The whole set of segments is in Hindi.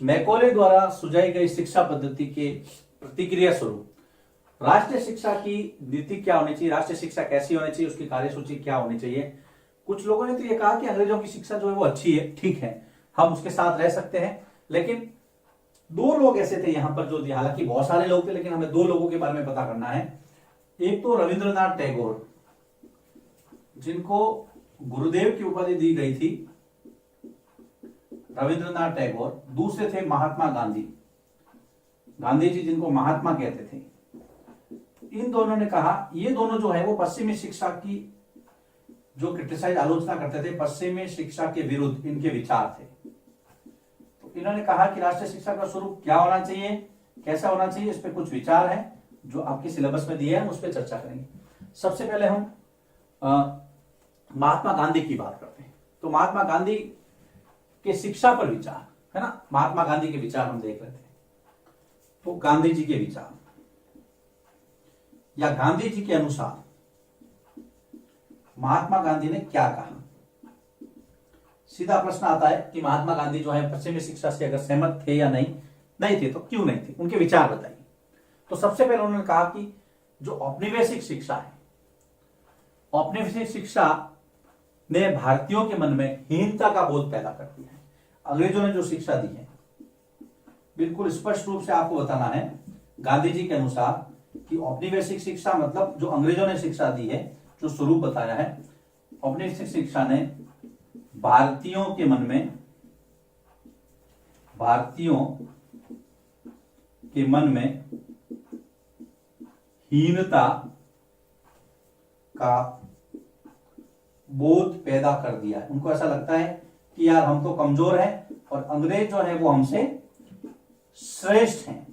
मैकॉले द्वारा सुझाई गई शिक्षा पद्धति के प्रतिक्रिया स्वरूप राष्ट्रीय शिक्षा की नीति क्या होनी चाहिए, राष्ट्रीय शिक्षा कैसी होनी चाहिए, उसकी कार्यसूची क्या होनी चाहिए। कुछ लोगों ने तो ये कहा कि अंग्रेजों की शिक्षा जो है वो अच्छी है, ठीक है, हम उसके साथ रह सकते हैं। लेकिन दो लोग ऐसे थे यहां पर जो, हालांकि बहुत सारे लोग थे लेकिन हमें दो लोगों के बारे में पता करना है। एक तो रविंद्रनाथ टैगोर, जिनको गुरुदेव की उपाधि दी गई थी, रविंद्रनाथ टैगोर। दूसरे थे महात्मा गांधी, गांधी जी जिनको महात्मा कहते थे। इन दोनों ने कहा, ये दोनों जो है वो पश्चिमी शिक्षा की जो क्रिटिसाइज, आलोचना करते थे, पश्चिमी शिक्षा के विरुद्ध इनके विचार थे। तो इन्होंने कहा कि राष्ट्रीय शिक्षा का स्वरूप क्या होना चाहिए, कैसा होना चाहिए, इस पे कुछ विचार है जो आपके सिलेबस में दिए हैं, उस पर चर्चा करेंगे। सबसे पहले हम महात्मा गांधी की बात करते हैं। तो महात्मा गांधी के शिक्षा पर विचार है ना, महात्मा गांधी के विचार हम देख रहे थे। तो गांधी जी के विचार या गांधी जी के अनुसार महात्मा गांधी ने क्या कहा। सीधा प्रश्न आता है कि महात्मा गांधी जो है पश्चिमी शिक्षा से अगर सहमत थे या नहीं थे तो क्यों नहीं थे, उनके विचार बताइए। तो सबसे पहले उन्होंने कहा कि जो औपनिवेशिक शिक्षा है, औपनिवेशिक शिक्षा ने भारतीयों के मन में हीनता का बोध पैदा कर दिया है। अंग्रेजों ने जो शिक्षा दी है, बिल्कुल स्पष्ट रूप से आपको बताना है गांधी जी के अनुसार कि औपनिवेशिक शिक्षा मतलब जो अंग्रेजों ने शिक्षा दी है, जो स्वरूप बताया है, औपनिवेशिक शिक्षा ने भारतीयों के मन में हीनता का बोध पैदा कर दिया है। उनको ऐसा लगता है कि यार हम तो कमजोर हैं और अंग्रेज जो है वो हमसे श्रेष्ठ हैं।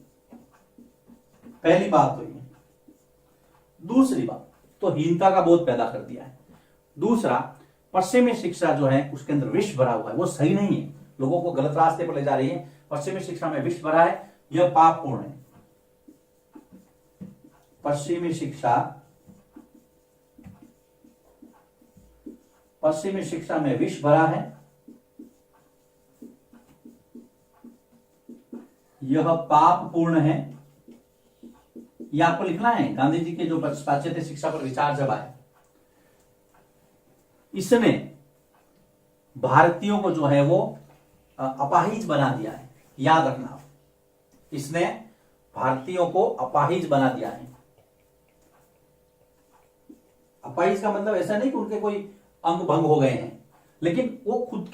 पहली बात तो ये। दूसरी बात, तो हीनता का बोध पैदा कर दिया है। दूसरा, पश्चिमी शिक्षा जो है उसके अंदर विष भरा हुआ है, वो सही नहीं है, लोगों को गलत रास्ते पर ले जा रही है। पश्चिमी शिक्षा में विष भरा है, यह पापपूर्ण है। पश्चिमी शिक्षा में विष भरा है, यह पापपूर्ण है। यह आपको लिखना है। गांधी जी के जो पाश्चात्य शिक्षा पर विचार जब आए, इसने भारतीयों को जो है वो अपाहिज बना दिया है। याद रखना, इसने भारतीयों को अपाहिज बना दिया है। अपाहिज का मतलब ऐसा नहीं कि उनके कोई अंग भंग हो गए हैं, लेकिन वो खुद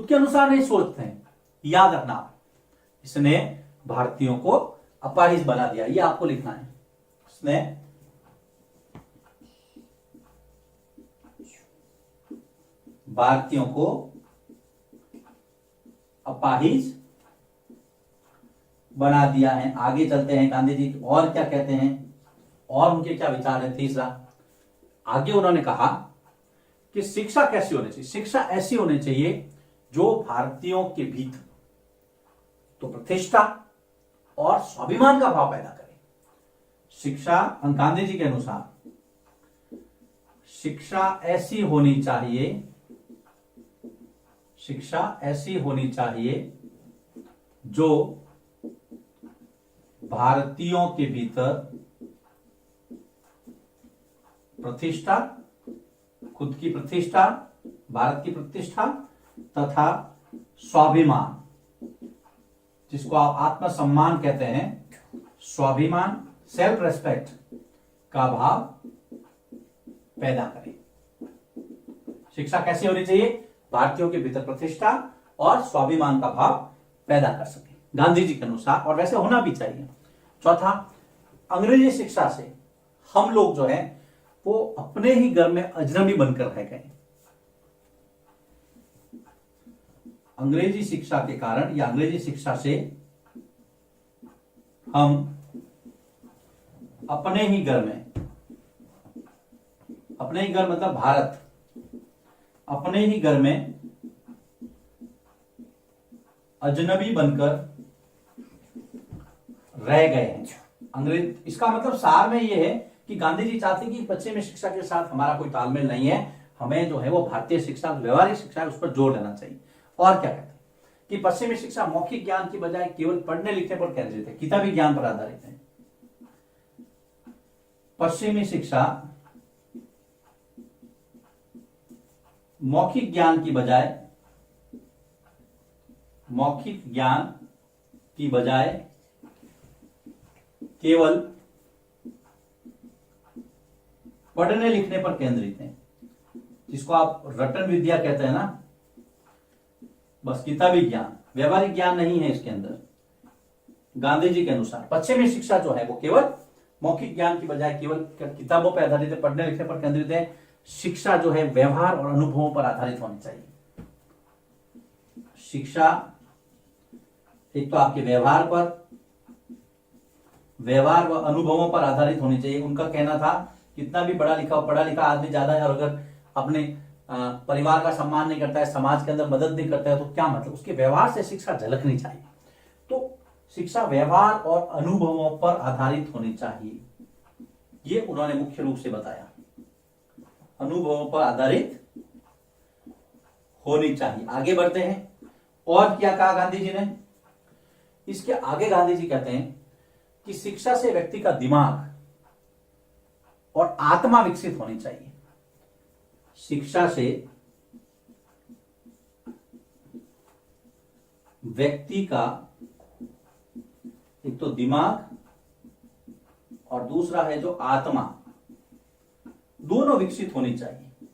के अनुसार नहीं सोचते हैं। याद रखना, इसने भारतीयों को अपाहिज बना दिया, ये आपको लिखना है। इसने भारतीयों को अपाहिज बना दिया है। आगे चलते हैं, गांधी जी और क्या कहते हैं और उनके क्या विचार है। तीसरा, आगे उन्होंने कहा कि शिक्षा कैसी होनी चाहिए। शिक्षा ऐसी होनी चाहिए जो भारतीयों के भीतर तो प्रतिष्ठा और स्वाभिमान का भाव पैदा करे। शिक्षा गांधी जी के अनुसार शिक्षा ऐसी होनी चाहिए जो भारतीयों के भीतर प्रतिष्ठा, खुद की प्रतिष्ठा, भारत की प्रतिष्ठा तथा स्वाभिमान, जिसको आप आत्मसम्मान कहते हैं, स्वाभिमान, सेल्फ रेस्पेक्ट का भाव पैदा करें। शिक्षा कैसी होनी चाहिए? भारतीयों के भीतर प्रतिष्ठा और स्वाभिमान का भाव पैदा कर सके, गांधी जी के अनुसार, और वैसे होना भी चाहिए। चौथा, अंग्रेजी शिक्षा से हम लोग जो है वो अपने ही घर में अजनबी बनकर रह गए। अंग्रेजी शिक्षा के कारण या अंग्रेजी शिक्षा से हम अपने ही घर मतलब भारत, अपने ही घर में अजनबी बनकर रह गए हैं। अंग्रेज, इसका मतलब सार में यह है कि गांधी जी चाहते कि पश्चिमी शिक्षा के साथ हमारा कोई तालमेल नहीं है, हमें जो है वो भारतीय शिक्षा, व्यवहारिक शिक्षा है, उस पर जोर देना चाहिए। और क्या कहते हैं कि पश्चिमी शिक्षा मौखिक ज्ञान की बजाय केवल पढ़ने लिखने पर केंद्रित है, किताबी ज्ञान पर आधारित है। पश्चिमी शिक्षा मौखिक ज्ञान की बजाय केवल पढ़ने लिखने पर केंद्रित है, जिसको आप रटन विद्या कहते हैं ना, बस किताबी ज्ञान, व्यवहारिक ज्ञान नहीं है इसके अंदर। गांधी जी के अनुसार पश्चिमी शिक्षा जो है वो केवल मौखिक ज्ञान की बजाय केवल किताबों पर आधारित है, पढ़ने लिखने पर केंद्रित है। शिक्षा जो है व्यवहार और अनुभवों पर आधारित होनी चाहिए। शिक्षा एक तो आपके व्यवहार व अनुभवों पर आधारित होनी चाहिए। उनका कहना था कितना भी पढ़ा लिखा आदमी ज्यादा है और अगर अपने परिवार का सम्मान नहीं करता है, समाज के अंदर मदद नहीं करता है, तो क्या मतलब, उसके व्यवहार से शिक्षा झलकनी चाहिए। तो शिक्षा व्यवहार और अनुभवों पर आधारित होनी चाहिए, ये उन्होंने मुख्य रूप से बताया, अनुभवों पर आधारित होनी चाहिए। आगे बढ़ते हैं, और क्या कहा गांधी जी ने? इसके आगे गांधी जी कहते हैं कि शिक्षा से व्यक्ति का दिमाग और आत्मा विकसित होनी चाहिए। शिक्षा से व्यक्ति का एक तो दिमाग और दूसरा है जो आत्मा, दोनों विकसित होनी चाहिए।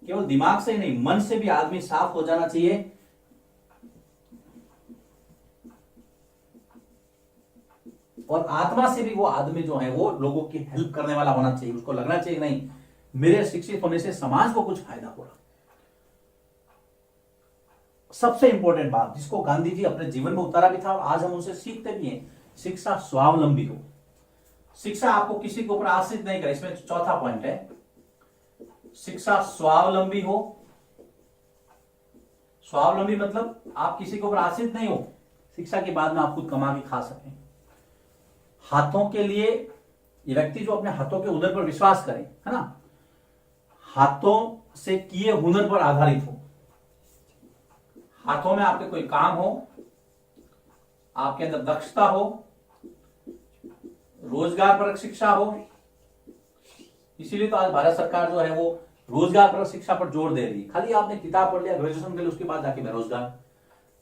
केवल दिमाग से ही नहीं, मन से भी आदमी साफ हो जाना चाहिए। और आत्मा से भी वो आदमी जो है वो लोगों की हेल्प करने वाला होना चाहिए। उसको लगना चाहिए नहीं मेरे शिक्षित होने से समाज को कुछ फायदा हो रहा। सबसे इंपॉर्टेंट बात जिसको गांधी जी अपने जीवन में उतारा भी था और आज हम उनसे सीखते भी हैं, शिक्षा स्वावलंबी हो। शिक्षा आपको किसी के ऊपर आश्रित नहीं करे, इसमें चौथा पॉइंट है, शिक्षा स्वावलंबी हो। स्वावलंबी मतलब आप किसी के ऊपर आश्रित नहीं हो, शिक्षा के बाद में आप खुद कमा के खा सकें। हाथों के लिए ये व्यक्ति जो अपने हाथों के हुनर पर विश्वास करे, है ना, हाथों से किए हुनर पर आधारित हो। हाथों में आपके कोई काम हो, आपके अंदर दक्षता हो, रोजगार परक शिक्षा हो। इसीलिए तो आज भारत सरकार जो है वो रोजगार परक शिक्षा पर जोर दे रही है। खाली आपने किताब पढ़ लिया ग्रेजुएशन के लिए, उसके बाद जाके बेरोजगार,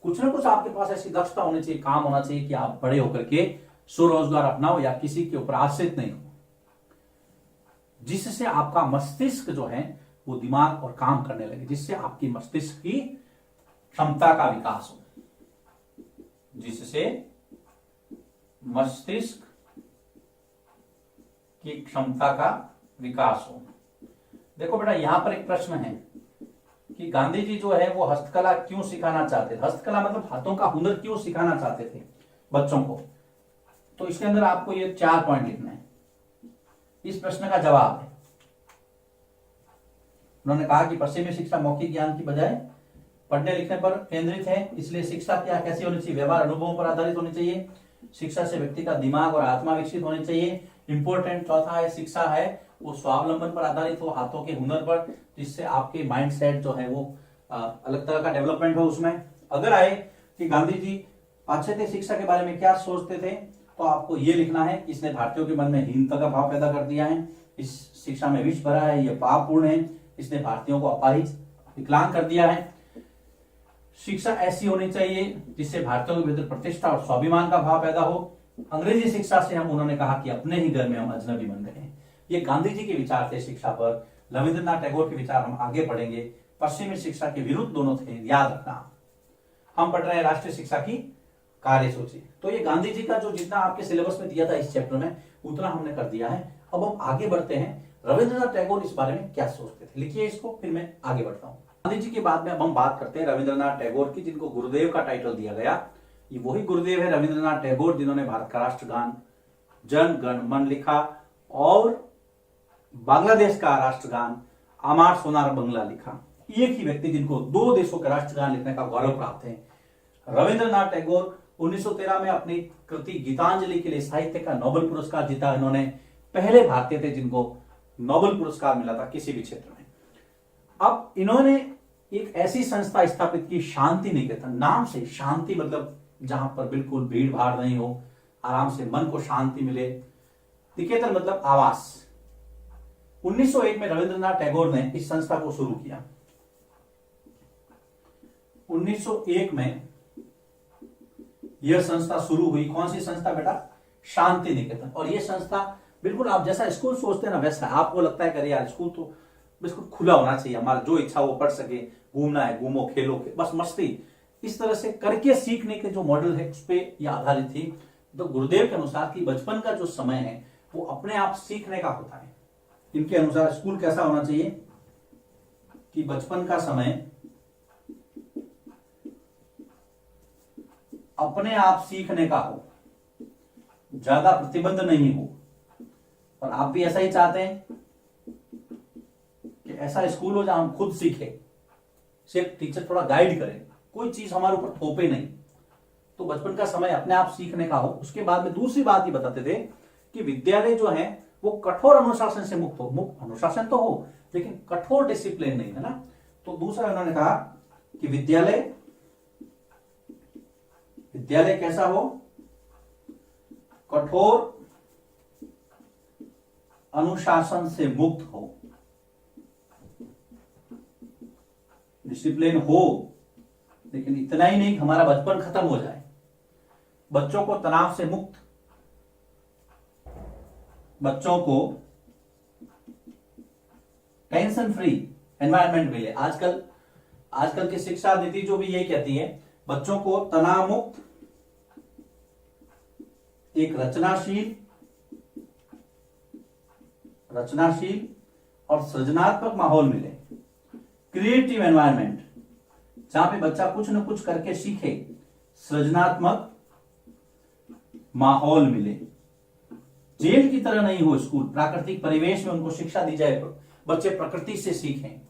कुछ ना कुछ आपके पास ऐसी दक्षता होनी चाहिए, काम होना चाहिए कि आप बड़े होकर के स्वरोजगार अपनाओ या किसी के ऊपर आश्रित नहीं हो, जिससे आपका मस्तिष्क जो है वो दिमाग और काम करने लगे, जिससे आपकी मस्तिष्क की क्षमता का विकास हो, जिससे मस्तिष्क की क्षमता का विकास हो। देखो बेटा, यहां पर एक प्रश्न है कि गांधी जी जो है वो हस्तकला क्यों सिखाना चाहते थे? हस्तकला मतलब हाथों का हुनर क्यों सिखाना चाहते थे बच्चों को? तो इसके अंदर आपको ये 4 पॉइंट लिखना है। इस प्रश्न का जवाब है, उन्होंने कहा कि पश्चिमी शिक्षा मौखिक ज्ञान की बजाय पढ़ने लिखने पर केंद्रित है, इसलिए शिक्षा क्या कैसी होनी चाहिए? व्यवहार अनुभवों पर आधारित होनी चाहिए। शिक्षा से व्यक्ति का दिमाग और आत्मा विकसित होनी चाहिए। इंपॉर्टेंट चौथा है, शिक्षा है वो स्वावलंबन पर आधारित हो, हाथों के हुनर पर, जिससे आपके माइंड सेट जो है वो अलग तरह का डेवलपमेंट हो उसमें। अगर आए कि गांधी जी पाश्चात्य शिक्षा के बारे में क्या सोचते थे, तो आपको ये लिखना है कि इसने भारतीयों के मन में हीनता का भाव पैदा कर दिया है, इस शिक्षा में विष भरा है, यह पापपूर्ण है, इसने भारतीयों को अपाहिज विकलांग कर दिया है। शिक्षा ऐसी होनी चाहिए जिससे भारतीयों के भीतर प्रतिष्ठा और स्वाभिमान का भाव पैदा हो। अंग्रेजी शिक्षा से हम, उन्होंने कहा कि अपने ही घर में हम अजनबी बन गए हैं। ये गांधी जी के विचार थे शिक्षा पर। रविंद्रनाथ टैगोर के विचार हम आगे पढ़ेंगे। पश्चिमी शिक्षा के विरुद्ध दोनों थे, याद रखना। हम पढ़ रहे हैं राष्ट्रीय शिक्षा की कार्यसूची। तो ये गांधी जी का जो जितना आपके सिलेबस में दिया था इस चैप्टर में, उतना हमने कर दिया है। अब हम आगे बढ़ते हैं, रविंद्रनाथ टैगोर इस बारे में क्या सोचते थे। लिखिए इसको, फिर मैं आगे बढ़ता हूँ। गांधी जी के बाद में अब हम बात करते हैं रविंद्रनाथ टैगोर की, जिनको गुरुदेव का टाइटल दिया गया। ये वही गुरुदेव है रविंद्रनाथ टैगोर जिन्होंने भारत का राष्ट्रगान जन गण मन लिखा और बांग्लादेश का राष्ट्रगान अमार सोनार बंगला लिखा। एक ही व्यक्ति जिनको 2 देशों के राष्ट्रगान लिखने का गौरव प्राप्त है। रविंद्रनाथ टैगोर 1913 में अपनी कृति गीतांजलि के लिए साहित्य का नोबेल पुरस्कार जीता। इन्होंने पहले भारतीय थे जिनको नोबेल पुरस्कार मिला था किसी भी क्षेत्र में। अब इन्होंने एक ऐसी संस्था स्थापित की शांति निकेतन नाम से। शांति मतलब जहां पर बिल्कुल भीड़ भाड़ नहीं हो, आराम से मन को शांति मिले। निकेतन मतलब आवास। 1901 में रविंद्रनाथ टैगोर ने इस संस्था को शुरू किया। 1901 में यह संस्था शुरू हुई। कौन सी संस्था बेटा? शांति निकेतन। और यह संस्था बिल्कुल आप जैसा स्कूल सोचते हैं ना वैसा है। आपको लगता है कि यार स्कूल तो बिल्कुल खुला होना चाहिए, हमारा जो इच्छा वो पढ़ सके, घूमना है घूमो, खेलो बस मस्ती, इस तरह से करके सीखने के जो मॉडल है उस पर यह आधारित थी। तो गुरुदेव के अनुसार कि बचपन का जो समय है वो अपने आप सीखने का होता है। इनके अनुसार स्कूल कैसा होना चाहिए कि बचपन का समय अपने आप सीखने का हो, ज्यादा प्रतिबंध नहीं हो। और आप भी ऐसा ही चाहते हैं कि ऐसा स्कूल हो जहां हम खुद सीखे, सिर्फ टीचर थोड़ा गाइड करे, कोई चीज हमारे ऊपर थोपे नहीं। तो बचपन का समय अपने आप सीखने का हो। उसके बाद में दूसरी बात ही बताते थे कि विद्यालय जो है वो कठोर अनुशासन से मुक्त हो। अनुशासन तो हो लेकिन कठोर डिसिप्लिन नहीं, है ना। तो दूसरा उन्होंने कहा कि विद्यालय कैसा हो? कठोर अनुशासन से मुक्त हो। डिसिप्लिन हो लेकिन इतना ही नहीं कि हमारा बचपन खत्म हो जाए। बच्चों को तनाव से मुक्त, बच्चों को टेंशन फ्री एनवायरनमेंट मिले। आजकल की शिक्षा नीति जो भी यही कहती है, बच्चों को तनाव मुक्त, एक रचनाशील और सृजनात्मक माहौल मिले। क्रिएटिव एनवायरनमेंट जहां पे बच्चा कुछ न कुछ करके सीखे, सृजनात्मक माहौल मिले। जेल की तरह नहीं हो स्कूल, प्राकृतिक परिवेश में उनको शिक्षा दी जाए, बच्चे प्रकृति से सीखें।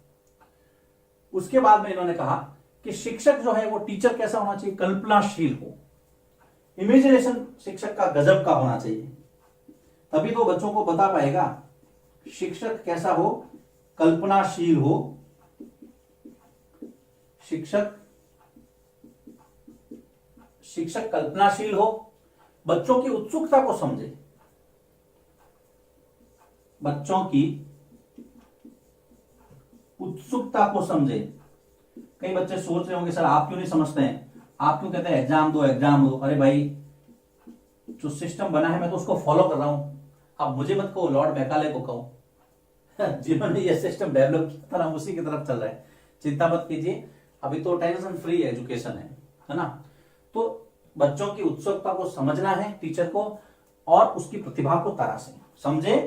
उसके बाद में इन्होंने कहा कि शिक्षक जो है वो टीचर कैसा होना चाहिए? कल्पनाशील हो। इमेजिनेशन शिक्षक का गजब का होना चाहिए, तभी तो बच्चों को बता पाएगा। शिक्षक कैसा हो? कल्पनाशील हो। शिक्षक कल्पनाशील हो, बच्चों की उत्सुकता को समझे। बच्चों की उत्सुकता को समझे। कई बच्चे सोच रहे होंगे सर आप क्यों नहीं समझते हैं, आप क्यों कहते हैं एग्जाम दो। अरे भाई जो सिस्टम बना है मैं तो उसको फॉलो कर रहा हूं। अब मुझे मत कहो, लॉर्ड मैकाले को कहो जिन्होंने ये सिस्टम डेवलप किया था, हम उसी की तरफ चल रहे हैं। चिंता मत कीजिए, अभी तो टेंशन फ्री एजुकेशन है ना। तो बच्चों की उत्सुकता को समझना है टीचर को, और उसकी प्रतिभा को तराशे, समझे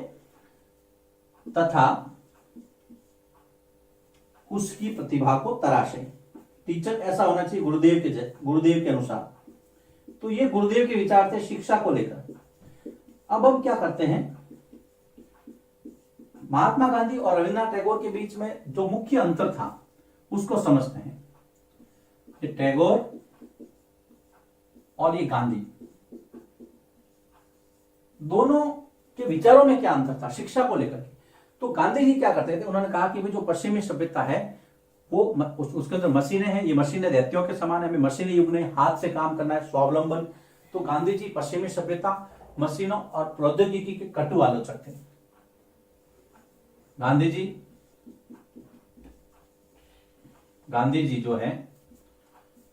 तथा उसकी प्रतिभा को तराशे। टीचर ऐसा होना चाहिए गुरुदेव के अनुसार। तो ये गुरुदेव के विचार थे शिक्षा को लेकर। अब हम क्या करते हैं, महात्मा गांधी और रविन्द्रनाथ टैगोर के बीच में जो मुख्य अंतर था उसको समझते हैं। ये टैगोर और ये गांधी, दोनों के विचारों में क्या अंतर था शिक्षा को लेकर के। तो गांधी जी क्या करते थे, उन्होंने कहा कि जो पश्चिमी सभ्यता है वो उसके अंदर मशीनें हैं, ये मशीनें दैत्यों के समान है, हमें मशीनी युग में हाथ से काम करना है, स्वावलंबन। तो गांधी जी पश्चिमी सभ्यता, मशीनों और प्रौद्योगिकी के कटु आलोचक थे। गांधी जी जो है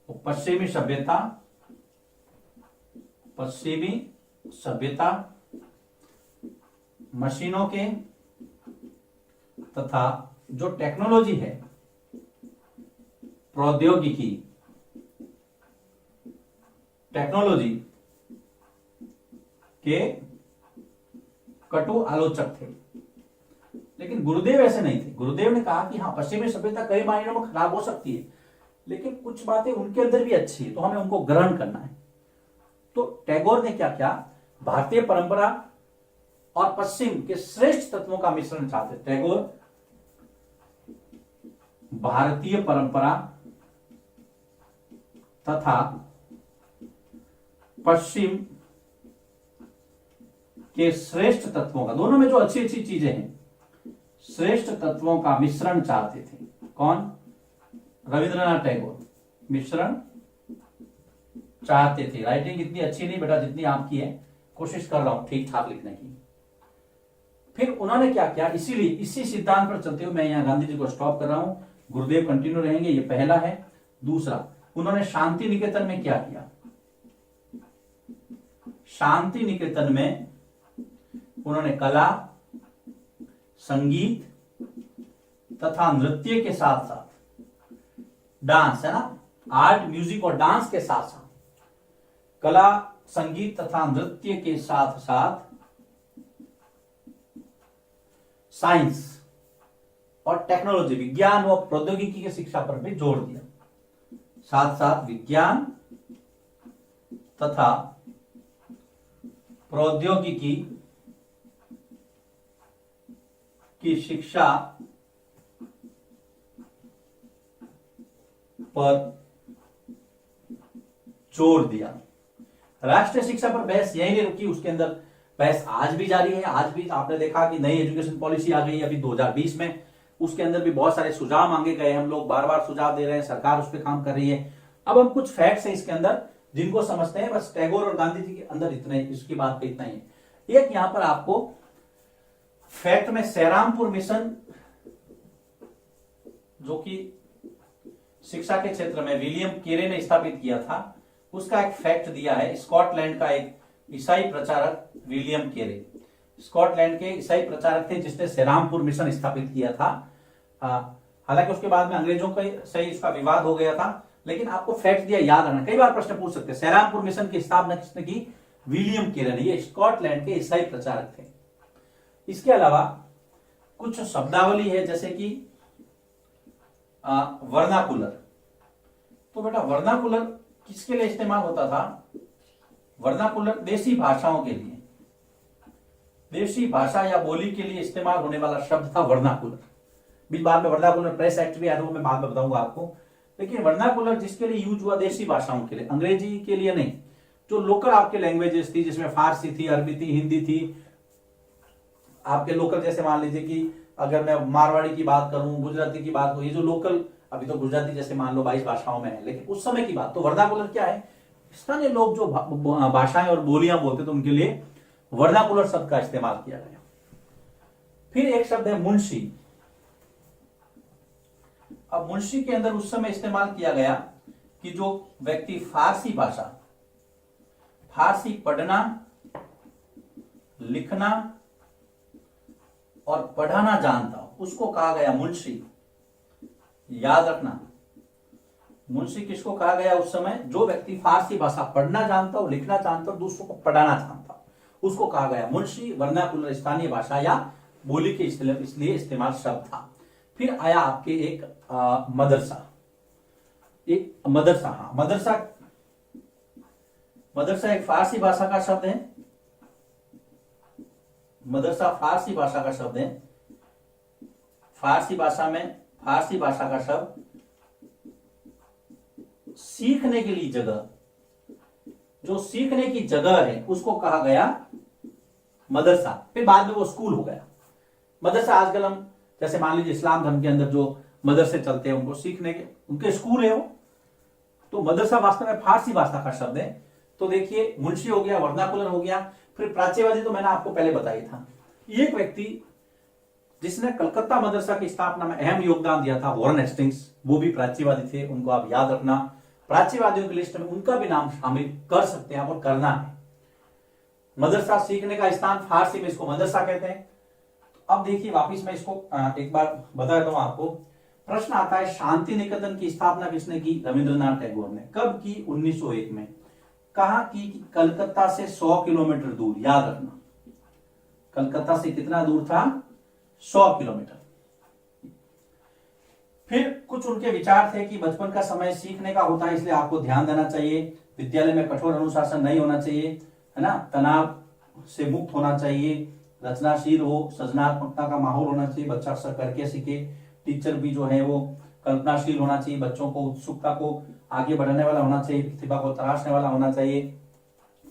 वो पश्चिमी सभ्यता, मशीनों के तथा जो टेक्नोलॉजी है, प्रौद्योगिकी, टेक्नोलॉजी के कटु आलोचक थे। लेकिन गुरुदेव ऐसे नहीं थे। गुरुदेव ने कहा कि हाँ पश्चिमी सभ्यता कई मायनों में खराब हो सकती है, लेकिन कुछ बातें उनके अंदर भी अच्छी है, तो हमें उनको ग्रहण करना है। तो टैगोर ने क्या किया, भारतीय परंपरा और पश्चिम के श्रेष्ठ तत्वों का मिश्रण चाहते। टैगोर भारतीय परंपरा तथा पश्चिम के श्रेष्ठ तत्वों का, दोनों में जो अच्छी अच्छी चीजें हैं, श्रेष्ठ तत्वों का मिश्रण चाहते थे। कौन? रविंद्रनाथ टैगोर मिश्रण चाहते थे। राइटिंग इतनी अच्छी नहीं बेटा जितनी आपकी है, कोशिश कर रहा हूं ठीक ठाक लिखने की। फिर उन्होंने क्या किया, इसीलिए इसी सिद्धांत पर चलते हुए मैं यहां गांधी जी को स्टॉप कर रहा हूं, गुरुदेव कंटिन्यू रहेंगे, ये पहला है। दूसरा, उन्होंने शांति निकेतन में क्या किया, शांति निकेतन में उन्होंने कला, संगीत तथा नृत्य के साथ साथ डांस, है ना, आर्ट म्यूजिक और डांस के साथ साथ कला, संगीत तथा नृत्य के साथ साथ साइंस और टेक्नोलॉजी, विज्ञान व प्रौद्योगिकी की शिक्षा पर भी जोर दिया। साथ साथ विज्ञान तथा प्रौद्योगिकी की शिक्षा पर जोर दिया। राष्ट्रीय शिक्षा पर बहस यही नहीं रुकी, उसके अंदर बहस आज भी जारी है। आज भी आपने देखा कि नई एजुकेशन पॉलिसी आ गई अभी 2020 में, उसके अंदर भी बहुत सारे सुझाव मांगे गए, हम लोग बार बार सुझाव दे रहे हैं, सरकार उस पर काम कर रही है। अब हम कुछ फैक्ट्स है इसके अंदर जिनको समझते हैं, बस टैगोर और गांधी जी के अंदर इतना ही, इसकी बात पे इतना ही है। एक यहां पर आपको फैक्ट में सेरामपुर मिशन जो कि शिक्षा के क्षेत्र में विलियम केरे ने स्थापित किया था, उसका एक फैक्ट दिया है। स्कॉटलैंड का एक ईसाई प्रचारक विलियम केरे, स्कॉटलैंड के ईसाई प्रचारक थे जिसने सेरामपुर मिशन स्थापित किया था। हालांकि उसके बाद में अंग्रेजों का सही इसका विवाद हो गया था, लेकिन आपको फैक्ट दिया, याद रखना, कई बार प्रश्न पूछ सकते हैं। सेरामपुर मिशन की स्थापना किसने की, विलियम केरे ने, ये स्कॉटलैंड के ईसाई प्रचारक थे। इसके अलावा कुछ शब्दावली है जैसे कि वर्नाकुलर। तो बेटा वर्नाकुलर किसके लिए इस्तेमाल होता था, वर्नाकुलर देसी भाषाओं के लिए, देशी भाषा या बोली के लिए इस्तेमाल होने वाला शब्द था वर्नाकुलर। बीच बाद में वर्नाकुलर प्रेस एक्ट भी आया था, वो मैं बाद में बताऊंगा आपको। लेकिन वर्नाकुलर जिसके लिए यूज हुआ, देशी भाषाओं के लिए, अंग्रेजी के लिए नहीं, जो लोकल आपके लैंग्वेजेस थी, जिसमें फारसी थी, अरबी थी, हिंदी थी, आपके लोकल, जैसे मान लीजिए कि अगर मैं मारवाड़ी की बात करूं, गुजराती की बात करूं, ये जो लोकल, अभी तो गुजराती जैसे मान लो 22 भाषाओं में है, लेकिन उस समय की बात, तो वर्नाकुलर क्या है, स्थानीय लोग जो भाषाएं और बोलियां बोलते थे उनके लिए वर्नाकुलर शब्द का इस्तेमाल किया गया। फिर एक शब्द है मुंशी। अब मुंशी के अंदर उस समय इस्तेमाल किया गया कि जो व्यक्ति फारसी भाषा, फारसी पढ़ना, लिखना और पढ़ाना जानता हो, उसको कहा गया मुंशी। याद रखना, मुंशी किसको कहा गया उस समय, जो व्यक्ति फारसी भाषा पढ़ना जानता हो, लिखना जानता हो, दूसरों को पढ़ाना जानता हो, उसको कहा गया मुंशी। वर्नाकुलर स्थानीय भाषा या बोली के इसलिए इस्तेमाल शब्द था। फिर आया आपके एक मदरसा, एक मदरसा, हाँ मदरसा, मदरसा एक फारसी भाषा का शब्द है, मदरसा फारसी भाषा का शब्द है। फारसी भाषा में, फारसी भाषा का शब्द सीखने के लिए जगह, जो सीखने की जगह है उसको कहा गया मदरसा। फिर बाद में वो स्कूल हो गया। मदरसा आजकल हम जैसे मान लीजिए इस्लाम धर्म के अंदर जो मदरसे चलते हैं उनको सीखने के, उनके स्कूल है वो, तो मदरसा वास्तव में फारसी भाषा का शब्द है। तो देखिए मुंशी हो गया, वर्नाकुलर हो गया। फिर प्राच्यवादी तो मैंने आपको पहले बताया था। एक व्यक्ति जिसने कलकत्ता मदरसा की स्थापना में अहम योगदान दिया था, वॉरेन हेस्टिंग्स, वो भी प्राच्यवादी थे, उनको आप याद रखना। प्राच्यवादियों की लिस्ट में उनका भी नाम शामिल कर सकते हैं और करना है। मदरसा सीखने का स्थान, फारसी में इसको मदरसा कहते हैं। अब देखिए वापिस मैं इसको एक बार बता देता हूं आपको। प्रश्न आता है शांति निकेतन की स्थापना किसने की, रविंद्रनाथ टैगोर ने। कब की, 1901 में। कहा की, कलकत्ता से 100 किलोमीटर दूर, याद रखना, कलकत्ता से कितना दूर था, 100 किलोमीटर। फिर कुछ उनके विचार थे कि बचपन का समय सीखने का होता है, इसलिए आपको ध्यान देना चाहिए, विद्यालय में कठोर अनुशासन नहीं होना चाहिए, है ना, तनाव से मुक्त होना चाहिए, रचनाशील हो, सृजनात्मकता का माहौल होना चाहिए, बच्चा अक्सर करके सीखे, टीचर भी जो है वो कल्पनाशील होना चाहिए, बच्चों को उत्सुकता को आगे बढ़ाने वाला होना चाहिए, प्रतिभा को तराशने वाला होना चाहिए।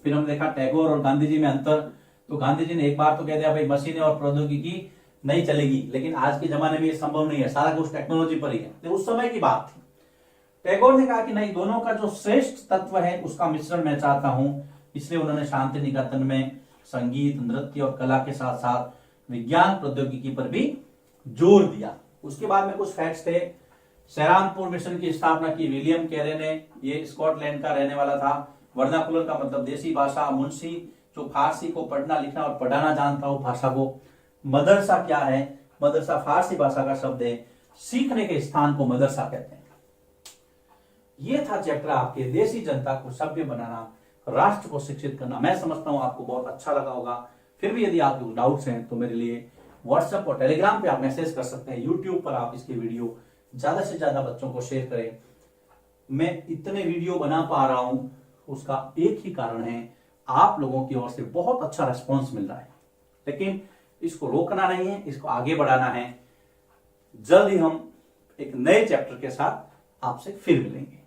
फिर हमने देखा टैगोर और गांधी जी में अंतर। तो गांधी जी ने एक बार तो कह दिया भाई मशीनें और प्रौद्योगिकी नहीं चलेगी, लेकिन आज के जमाने में ये संभव नहीं है, सारा कुछ टेक्नोलॉजी पर ही है। तो उस समय की बात थी। टैगोर ने कहा कि नहीं, दोनों का जो श्रेष्ठ तत्व है उसका मिश्रण मैं चाहता हूं, इसलिए उन्होंने शांति निकेतन में संगीत, नृत्य और कला के साथ साथ विज्ञान प्रौद्योगिकी पर भी जोर दिया। उसके बाद में कुछ फैक्ट्स थे। सैरामपुर मिशन की स्थापना की विलियम कैरे ने, ये स्कॉटलैंड का रहने वाला था। वर्नाकुलर का मतलब देसी भाषा, मुंशी जो फारसी को पढ़ना लिखना और पढ़ाना जानता हो भाषा को। मदरसा क्या है? मदरसा फारसी भाषा का शब्द है, सीखने के स्थान को मदरसा कहते हैं। ये था चैप्टर आपके देसी जनता को सभ्य बनाना, राष्ट्र को शिक्षित करना। मैं समझता हूं आपको बहुत अच्छा लगा होगा। फिर भी यदि आपको डाउट्स हैं तो मेरे लिए व्हाट्सएप और टेलीग्राम पे आप मैसेज कर सकते हैं। यूट्यूब पर आप इसकी वीडियो ज्यादा से ज्यादा बच्चों को शेयर करें। मैं इतने वीडियो बना पा रहा हूं उसका एक ही कारण है, आप लोगों की ओर से बहुत अच्छा रिस्पॉन्स मिल रहा है। लेकिन इसको रोकना नहीं है, इसको आगे बढ़ाना है। जल्द ही हम एक नए चैप्टर के साथ आपसे फिर मिलेंगे।